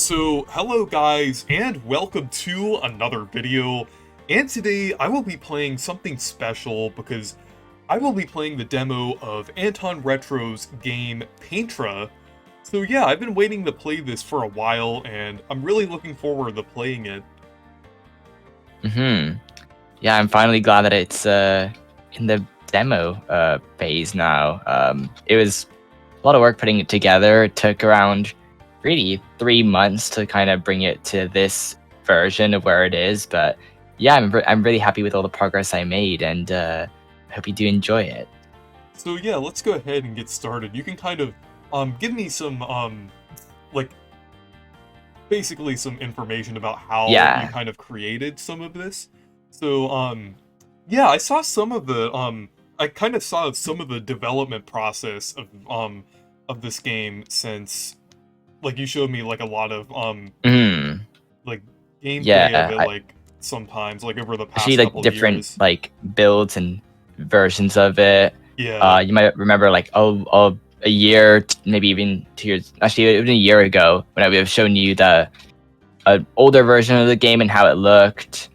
So, hello guys, and welcome to another video. And today I will be playing something special because I will be playing the demo of Anton Retro's game Paintra. So yeah, I've been waiting to play this for a while, and I'm really looking forward to playing it. Yeah, I'm finally glad that it's in the demo phase now. It was a lot of work putting it together. It took around really 3 months to kind of bring it to this version of where it is. But yeah, I'm really happy with all the progress I made, and I hope you do enjoy it. So yeah, let's go ahead and get started. You can kind of give me some like basically some information about how you Yeah. kind of created some of this. So, yeah, I saw some of the, I kind of saw some of the development process of this game since, like, you showed me, like, a lot of, like, gameplay of Yeah. it, like, sometimes, like, over the Actually, past like couple different years. like builds and versions of it. Yeah, You might remember like a year, maybe even 2 years. Actually, even a year ago, when I would have shown you the older version of the game and how it looked.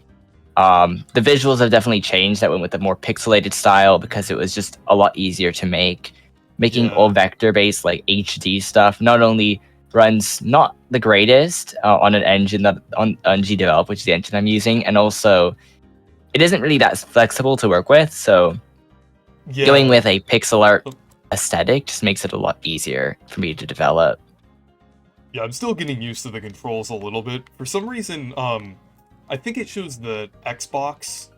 The visuals have definitely changed. That went with a more pixelated style because it was just a lot easier to make. Making all yeah, vector-based like HD stuff not only runs not the greatest on an engine that on Develop, which is the engine I'm using, and also it isn't really that flexible to work with. So going yeah. with a pixel art aesthetic just makes it a lot easier for me to develop. Yeah, I'm still getting used to the controls a little bit. For some reason, I think it shows the Xbox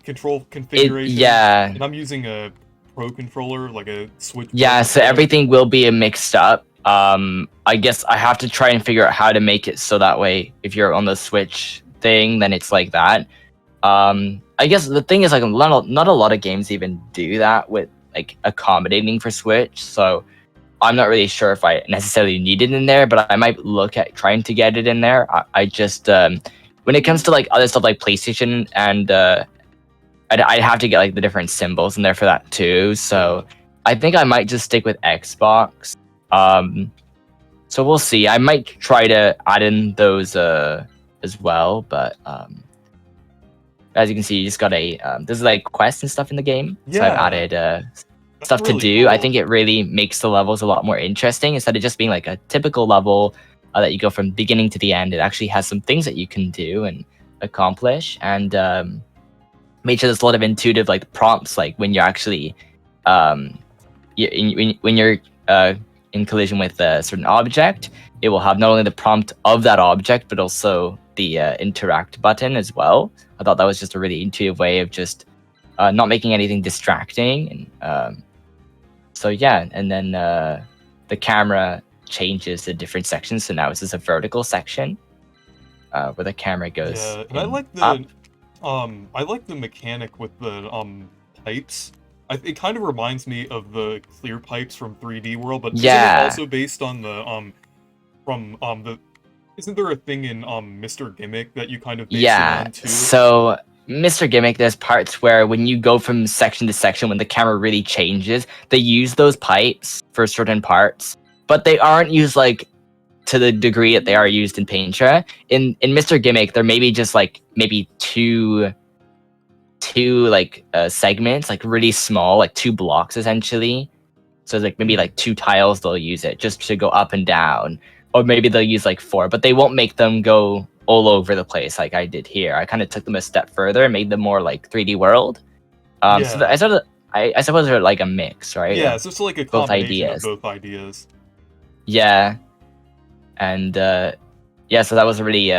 control configuration, Yeah, and I'm using a Pro controller, like a Switch Pro yeah. So controller. everything will be mixed up. I guess I have to try and figure out how to make it so that way if you're on the Switch thing, then it's like that. I guess the thing is like not a lot of games even do that with like accommodating for Switch. So I'm not really sure if I necessarily need it in there, but I might look at trying to get it in there. I just when it comes to like other stuff like PlayStation and I'd have to get like the different symbols in there for that too. Yeah, So I think I might just stick with Xbox. Um, so we'll see. I might try to add in those as well, but as you can see, you just got there's like quests and stuff in the game. So I've yeah, added that's stuff to really do. I cool. think it really makes the levels a lot more interesting instead of just being like a typical level that you go from beginning to the end. It actually has some things that you can do and accomplish, and made sure there's a lot of intuitive like prompts, like when you're actually when you're in collision with a certain object, it will have not only the prompt of that object but also the interact button as well. I thought that was just a really intuitive way of just not making anything distracting. And so yeah, and then the camera changes to different sections. So now it's just a vertical section where the camera goes Yeah, and in up. I like the mechanic with the pipes. It kind of reminds me of the clear pipes from 3D World, but isn't it Yeah, also based on the from the isn't there a thing in Mr. Gimmick that you kind of based it yeah. on too? So Mr. Gimmick, there's parts where when you go from section to section, when the camera really changes, they use those pipes for certain parts, but they aren't used like to the degree that they are used in Paintra. In Mr. Gimmick, there may be just like maybe two like segments, like really small, like two blocks essentially. So it's like maybe Hmm. like two tiles they'll use it just to go up and down, or maybe they'll use like four, but they won't make them go all over the place like I did here. I kind of took them a step further and made them more like 3D World. So Yeah. I sort of I suppose they're like a mix, right, Yeah, of so it's like a both combination of ideas. both ideas. Yeah, and yeah, so that was a really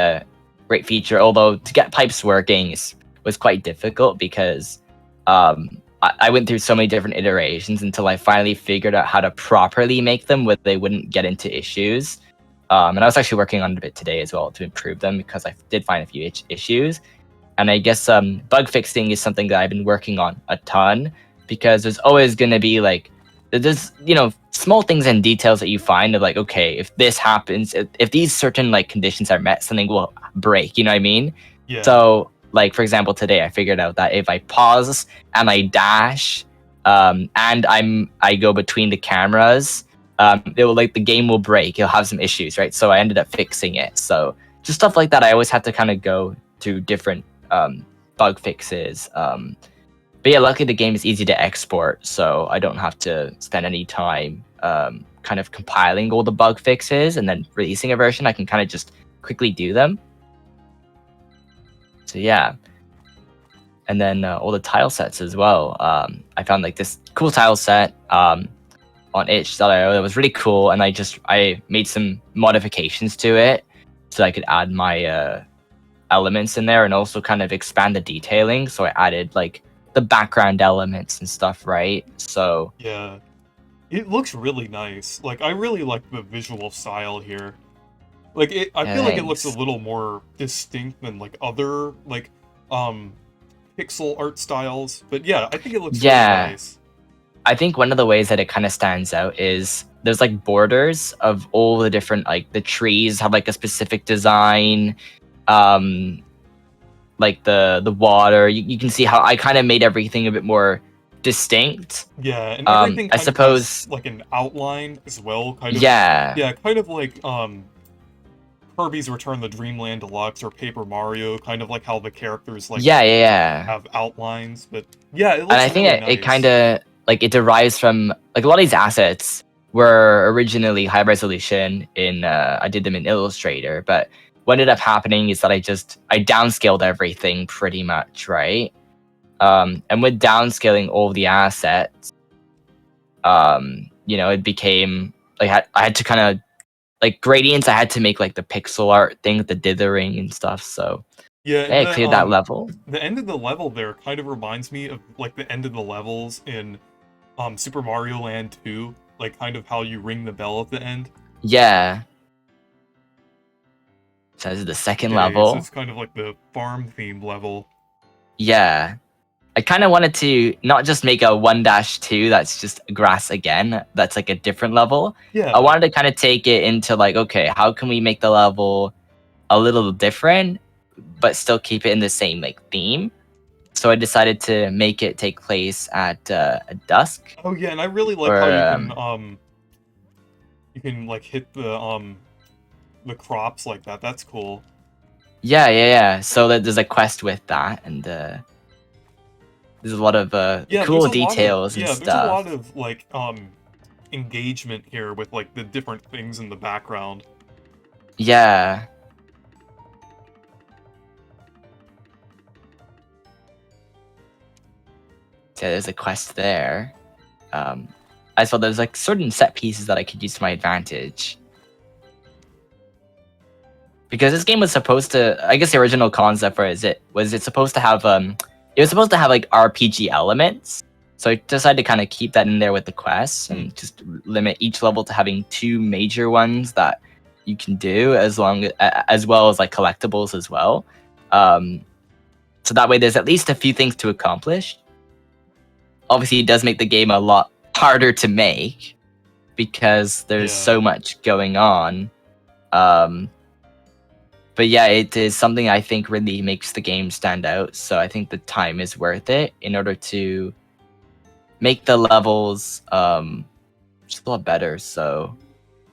great feature. Although to get pipes working was quite difficult because I went through so many different iterations until I finally figured out how to properly make them where they wouldn't get into issues. And I was actually working on it a bit today as well to improve them because I did find a few issues. And I guess bug fixing is something that I've been working on a ton because there's always going to be like there's small things and details that you find of like, okay, if this happens, if these certain like conditions are met, something will break, you know what I mean? Yeah. So like for example, today I figured out that if I pause and I dash and I go between the cameras, the game will break. It'll have some issues, right? So I ended up fixing it. So just stuff like that. I always have to kind of go to different bug fixes. But yeah, luckily the game is easy to export, so I don't have to spend any time kind of compiling all the bug fixes and then releasing a version. I can kind of just quickly do them. So yeah. And then all the tile sets as well. I found like this cool tile set on itch.io that was really cool, and I made some modifications to it so I could add my elements in there and also kind of expand the detailing. So I added like the background elements and stuff, right? So yeah, it looks really nice. Like, I really like the visual style here. Like, I feel like it looks a thanks. little more distinct than like other like pixel art styles. But yeah, I think it looks really Yeah, nice. I think one of the ways that it kind of stands out is there's like borders of all the different, like the trees have like a specific design. Um, like the water, you can see how I kind of made everything a bit more distinct. Yeah, and everything I kind of has suppose, like an outline as well, kind of. yeah, Yeah, kind of like Kirby's Return to Dreamland Deluxe or Paper Mario, kind of like how the characters like yeah. have outlines. But yeah, it And looks I think really it kind nice. of like it derives from like a lot of these assets were originally high resolution in I did them in Illustrator, but what ended up happening is that I downscaled everything pretty much, right? And with downscaling all the assets, it became like I had to kind of like gradients. I had to make like the pixel art thing, the dithering and stuff. So Yeah, yeah, and I cleared that level. the end of the level there kind of reminds me of like the end of the levels in Super Mario Land 2, like kind of how you ring the bell at the end. Yeah. So this is the second Yeah, so level. it's kind of like the farm themed level. Yeah. I kind of wanted to not just make a 1-2 that's just grass again, that's like a different level. I Yeah. wanted to kind of take it into like, okay, how can we make the level a little different, but still keep it in the same like theme? So I decided to make it take place at dusk, Oh yeah, and I really like how or you can like hit the crops like that. That's cool. yeah. So that there's a quest with that, and there's a lot of Yeah, cool details and there's a lot stuff. of like engagement here with like the different things in the background. Yeah. So there's a quest there. As well, there's like certain set pieces that I could use to my advantage. Because this game was supposed to, I guess the original concept for it was it supposed to have it was supposed to have like RPG elements. So I decided to kind of keep that in there with the quests and just limit each level to having 2 major ones that you can do, as well as like collectibles as well. So that way there's at least a few things to accomplish. Obviously, it does make the game a lot harder to make because there's Yeah. so much going on. But yeah, it is something I think really makes the game stand out. So I think the time is worth it in order to make the levels just a lot better. So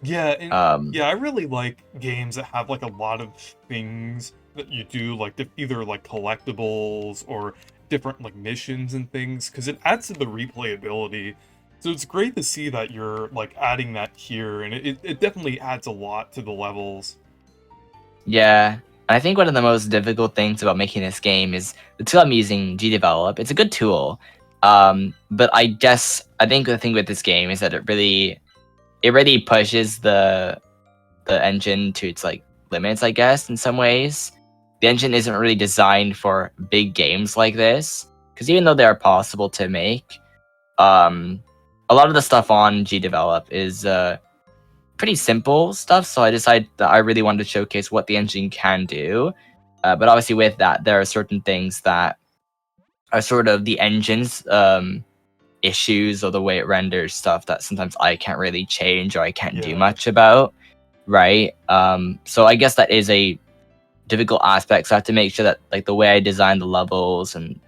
Yeah, and um, yeah, I really like games that have like a lot of things that you do, like either like collectibles or different like missions and things, because it adds to the replayability. So it's great to see that you're like adding that here, and it definitely adds a lot to the levels. yeah, I think one of the most difficult things about making this game is the tool I'm using, GDevelop. It's a good tool, but I think the thing with this game is that it really pushes the engine to its like limits, I guess, in some ways. The engine isn't really designed for big games like this, because even though they are possible to make, a lot of the stuff on GDevelop is pretty simple stuff. So I decided that I really wanted to showcase what the engine can do. But obviously, with that, there are certain things that are sort of the engine's issues or the way it renders stuff that sometimes I can't really change or I can't do Yeah. much about, right? So I guess that is a difficult aspect. So I have to make sure that like the way I design the levels, and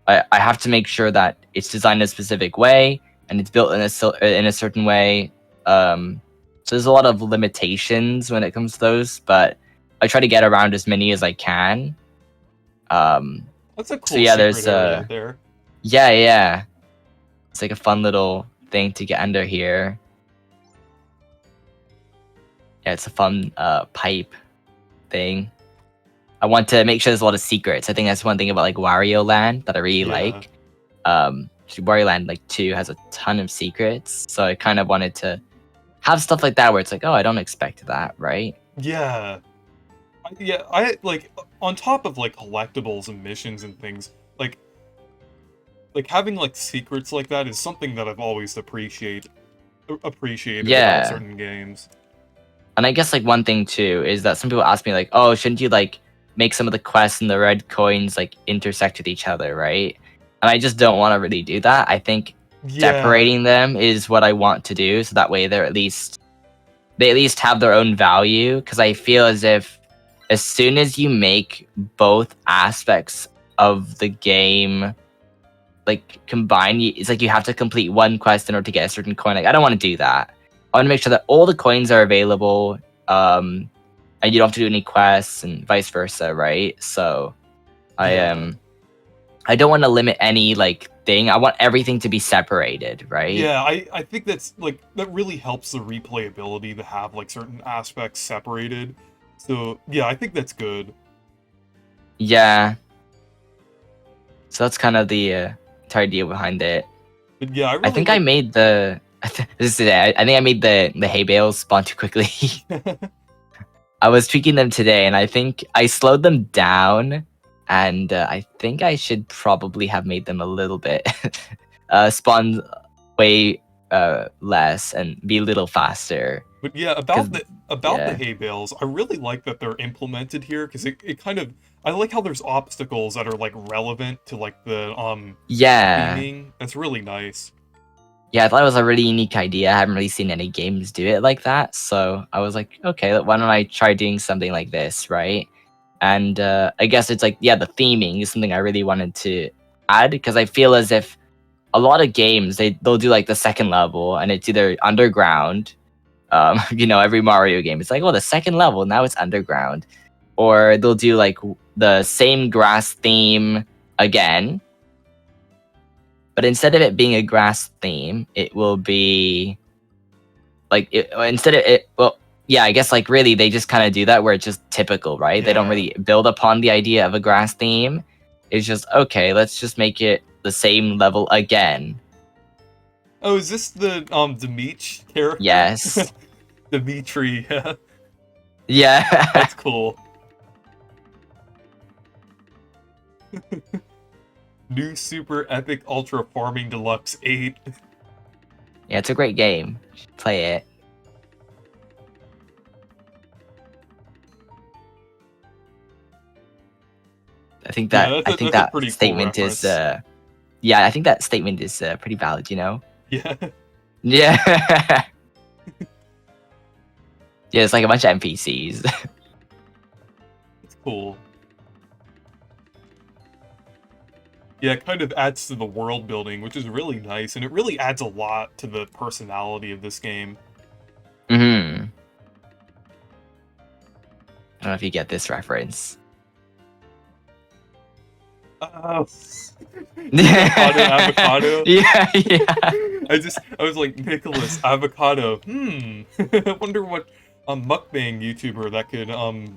I have to make sure that it's designed in a specific way and it's built in a certain way, So there's a lot of limitations when it comes to those, but I try to get around as many as I can. That's a cool So yeah, secret there's area there. yeah. It's like a fun little thing to get under here. Yeah, it's a fun pipe thing. I want to make sure there's a lot of secrets. I think that's one thing about like Wario Land that I really Yeah. like. Wario Land like 2 has a ton of secrets, so I kind of wanted to have stuff like that where it's like, oh, I don't expect that, right? Yeah. I like on top of like collectibles and missions and things, like having like secrets like that is something that I've always appreciated about Yeah. certain games. And I guess like one thing too is that some people ask me like, oh, shouldn't you like make some of the quests and the red coins like intersect with each other, right? And I just don't want to really do that. I think Yeah. separating them is what I want to do, so that way they at least have their own value. Because I feel as if as soon as you make both aspects of the game like combine, it's like you have to complete one quest in order to get a certain coin. Like I don't want to do that. I want to make sure that all the coins are available, and you don't have to do any quests and vice versa, right? So Yeah. I don't want to limit any like thing. I want everything to be separated, right? Yeah, I think that's like that really helps the replayability to have like certain aspects separated. So yeah, I think that's good. Yeah. So that's kind of the entire idea behind it. But yeah, I really I think I made the this is it. I think I made the hay bales spawn too quickly. I was tweaking them today, and I think I slowed them down, and I think I should probably have made them a little bit spawn way less and be a little faster. But yeah, about the yeah. hay bales, I really like that they're implemented here because it kind of I like how there's obstacles that are like relevant to like the Yeah. theming. That's really nice. Yeah, I thought it was a really unique idea. I haven't really seen any games do it like that, so I was like, okay, why don't I try doing something like this, right? And I guess it's like, yeah, the theming is something I really wanted to add because I feel as if a lot of games they'll do like the second level and it's either underground, every Mario game it's like, oh, the second level now it's underground, or they'll do like the same grass theme again. But instead of it being a grass theme, it will be like instead of it. Well, yeah, I guess like really they just kind of do that where it's just typical, right? They don't Yeah. really build upon the idea of a grass theme. It's just okay. Let's just make it the same level again. Oh, is this the Dimitri character? Yes. Dimitri. Yeah. Yeah. That's cool. New Super Epic Ultra Farming Deluxe 8. Yeah, it's a great game. Play it. I think that Yeah, I think that's a that pretty cool statement is reference. yeah, I think that statement is pretty valid, you know? Yeah. Yeah. Yeah, it's like a bunch of NPCs. It's cool. Yeah, it kind of adds to the world building, which is really nice, and it really adds a lot to the personality of this game. Mm-hmm. I don't know if you get this reference. Avocado. Yeah. I was like, Nicholas, avocado. I wonder what mukbang YouTuber that could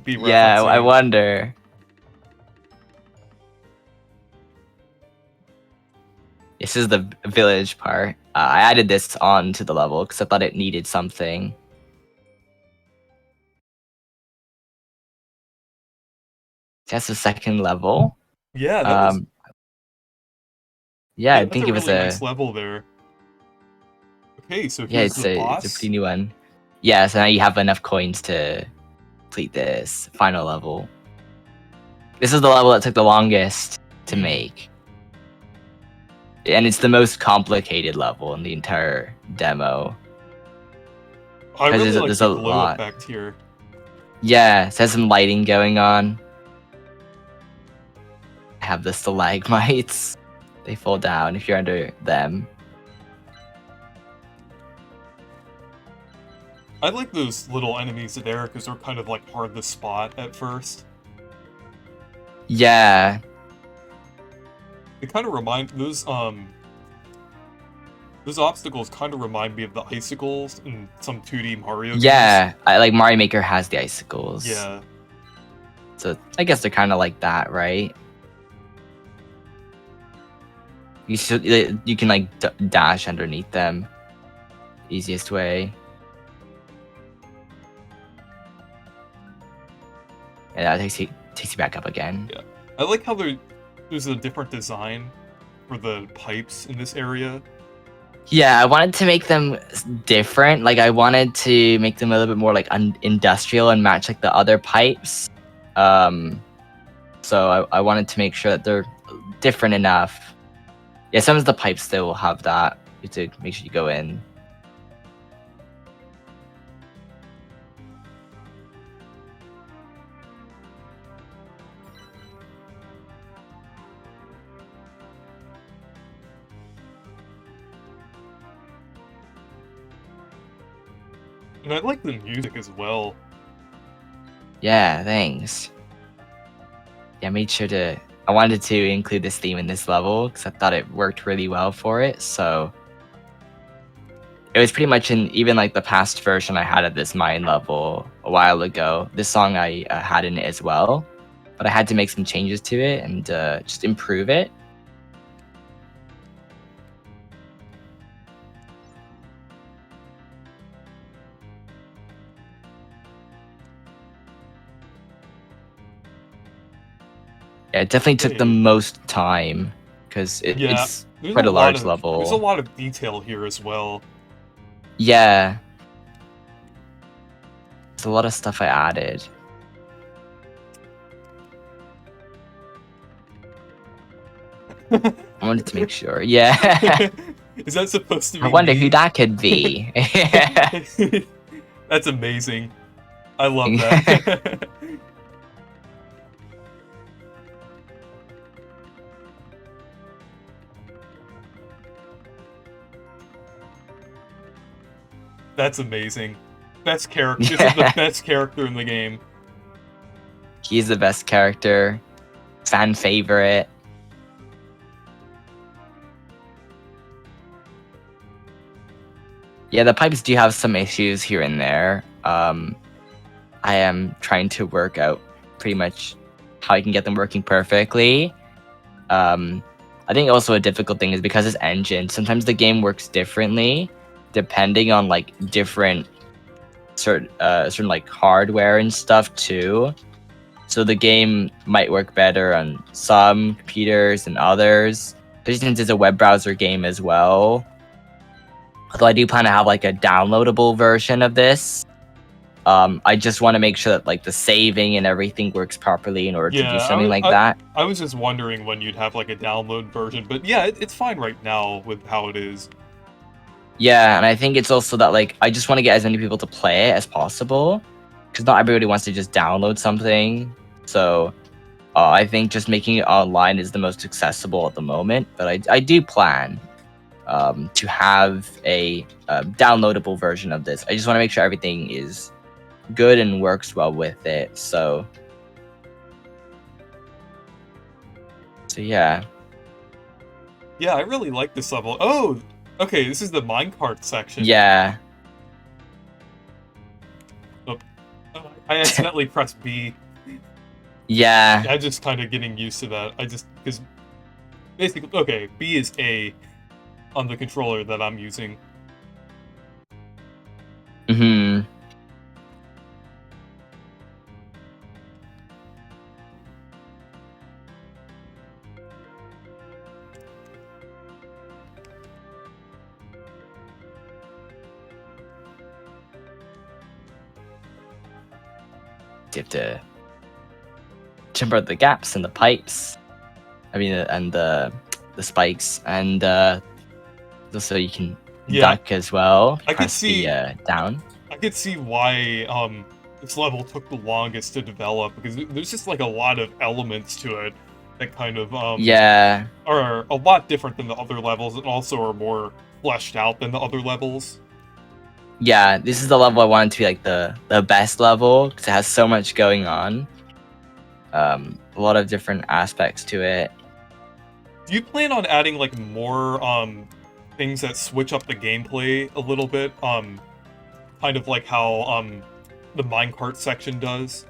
be referencing. Yeah, I wonder. This is the village part. I added this on to the level because I thought it needed something. That's the second level. Yeah, that was. Yeah, I that's think a it was really nice level there. Okay, so here's the boss. It's a pretty new one. Yeah, so now you have enough coins to complete this final level. This is the level that took the longest to make. And it's the most complicated level in the entire demo. I really like there's the a glow lot. effect here. Yeah, it has some lighting going on. I have the stalagmites. They fall down if you're under them. I like those little enemies there because they're kind of like hard to spot at first. Yeah. They kind of remind those obstacles kind of remind me of the icicles in some 2D Mario games. Yeah. I like Mario Maker has the icicles. Yeah. So I guess they're kind of like that, right? You can like dash underneath them. Easiest way. And that takes you back up again. Yeah. I like how there's a different design for the pipes in this area. Yeah, I wanted to make them different. Like I wanted to make them a little bit more like industrial and match like the other pipes. So I wanted to make sure that they're different enough. Yeah, some of the pipes still will have that. You have to make sure you go in. And I like the music as well. Yeah, thanks. Yeah, I made sure to... I wanted to include this theme in this level because I thought it worked really well for it, so... It was pretty much in even like the past version I had of this mine level a while ago. This song I had in it as well, but I had to make some changes to it and just improve it. Yeah, it definitely took the most time because it's quite a large level. There's a lot of detail here as well. Yeah. There's a lot of stuff I added. I wanted to make sure. Yeah. Is that supposed to be I wonder me? who that could be. That's amazing. I love that. That's amazing. Best character. This is the best character in the game. He's the best character. Fan favorite. Yeah, the pipes do have some issues here and there. I am trying to work out pretty much how I can get them working perfectly. I think also a difficult thing is because this engine, sometimes the game works differently depending on like different certain like hardware and stuff too. So the game might work better on some computers than others. Especially since it's a web browser game as well. Although I do plan to have like a downloadable version of this. I just want to make sure that like the saving and everything works properly in order to do something like that. I was just wondering when you'd have like a download version, but yeah, it's fine right now with how it is. Yeah, and I think it's also that like I just want to get as many people to play it as possible, because not everybody wants to just download something. So I think just making it online is the most accessible at the moment. But I do plan to have a downloadable version of this. I just want to make sure everything is good and works well with it. So yeah. Yeah, I really like this level. Oh, okay, this is the minecart section. Yeah. Oh, I accidentally pressed B. Yeah. I'm just kind of getting used to that. Because basically, okay, B is A on the controller that I'm using. Mm-hmm. You have to jump out the gaps and the pipes. I mean, and the spikes, and also you can duck as well. I could see down. I could see why this level took the longest to develop, because there's just like a lot of elements to it that kind of are a lot different than the other levels, and also are more fleshed out than the other levels. yeah, this is the level I wanted to be like the best level because it has so much going on. A lot of different aspects to it. Do you plan on adding like more things that switch up the gameplay a little bit? Kind of like how the minecart section does?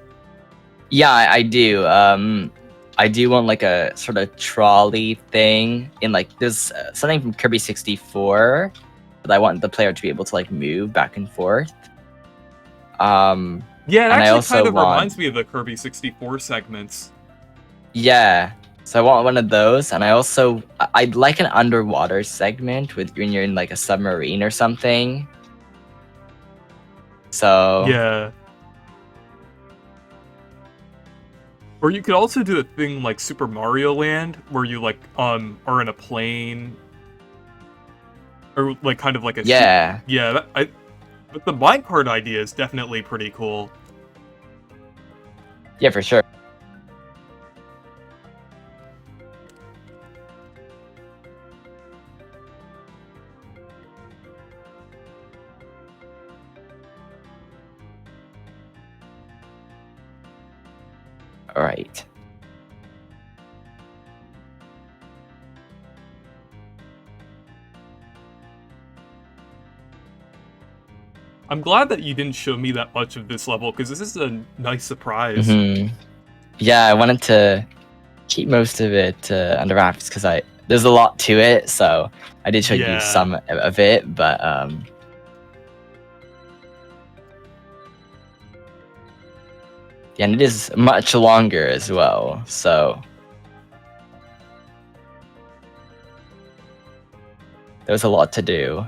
Yeah, I do. I do want like a sort of trolley thing in like there's something from Kirby 64 that I want the player to be able to like move back and forth. Yeah, it And I actually also kind of want reminds me of the Kirby 64 segments. yeah. So I want one of those, and I'd like an underwater segment with when you're in like a submarine or something. So Yeah. Or you could also do a thing like Super Mario Land, where you like are in a plane, or like kind of like a yeah, yeah. But the minecart idea is definitely pretty cool. yeah, for sure. All right. I'm glad that you didn't show me that much of this level, because this is a nice surprise. Yeah, I wanted to keep most of it under wraps because there's a lot to it. So I did show you some of it, but yeah, and it is much longer as well. So there was a lot to do,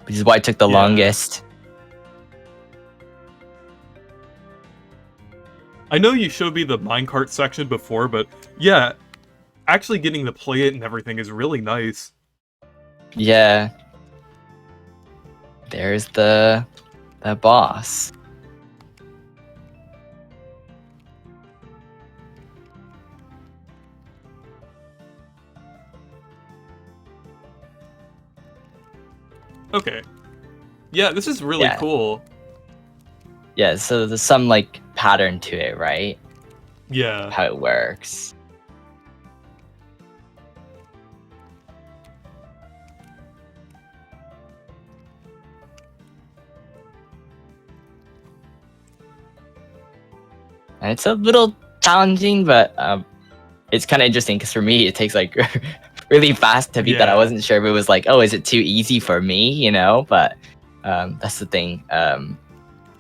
which is why it took the longest. I know you showed me the minecart section before, but yeah, actually getting to play it and everything is really nice. Yeah. There's the boss. Okay. Yeah, this is really cool. Yeah, so there's some like pattern to it, right? Yeah. How it works. And it's a little challenging, but it's kind of interesting because for me, it takes like really fast to beat that. I wasn't sure if it was like, oh, is it too easy for me, you know? But that's the thing.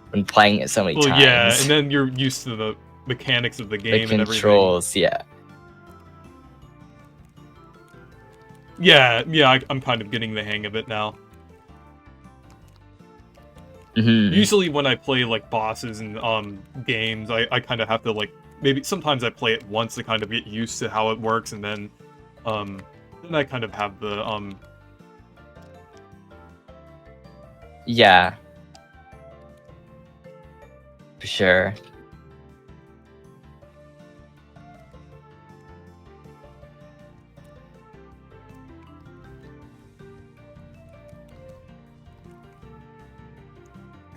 When playing it so many times. Yeah, and then you're used to the mechanics of the game and everything. The controls, yeah. Yeah, I'm kind of getting the hang of it now. Usually when I play like bosses and games, I kind of have to like maybe sometimes I play it once to kind of get used to how it works, and then I kind of have the yeah, for sure.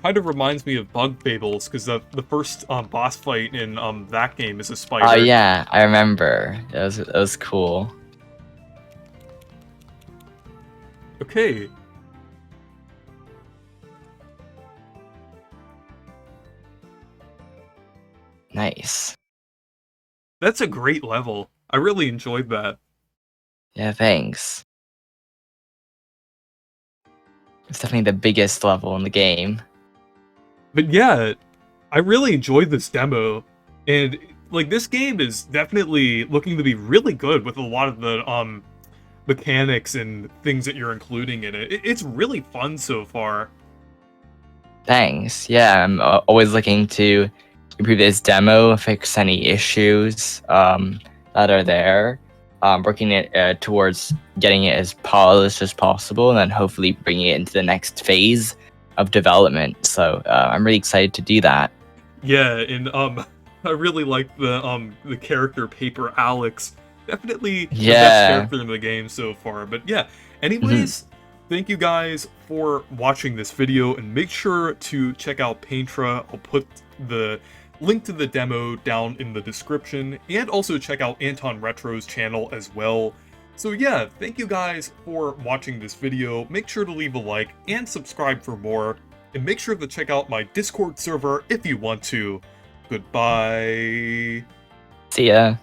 Kind of reminds me of Bug Fables, because the first boss fight in that game is a spider. Oh yeah, I remember. It was cool. Okay. Nice. That's a great level. I really enjoyed that. Yeah, thanks. It's definitely the biggest level in the game. But yeah, I really enjoyed this demo, and like this game is definitely looking to be really good with a lot of the mechanics and things that you're including in it. It's really fun so far. Thanks. Yeah, I'm always looking to improve this demo, fix any issues that are there. Working it towards getting it as polished as possible, and then hopefully bringing it into the next phase of development. So I'm really excited to do that. Yeah, and I really like the character Paper Alex. Definitely the best character in the game so far. But yeah, anyways, thank you guys for watching this video, and make sure to check out Paintra. I'll put the link to the demo down in the description, and also check out Anton Retro's channel as well. So yeah, thank you guys for watching this video. Make sure to leave a like and subscribe for more, and make sure to check out my Discord server if you want to. Goodbye. See ya.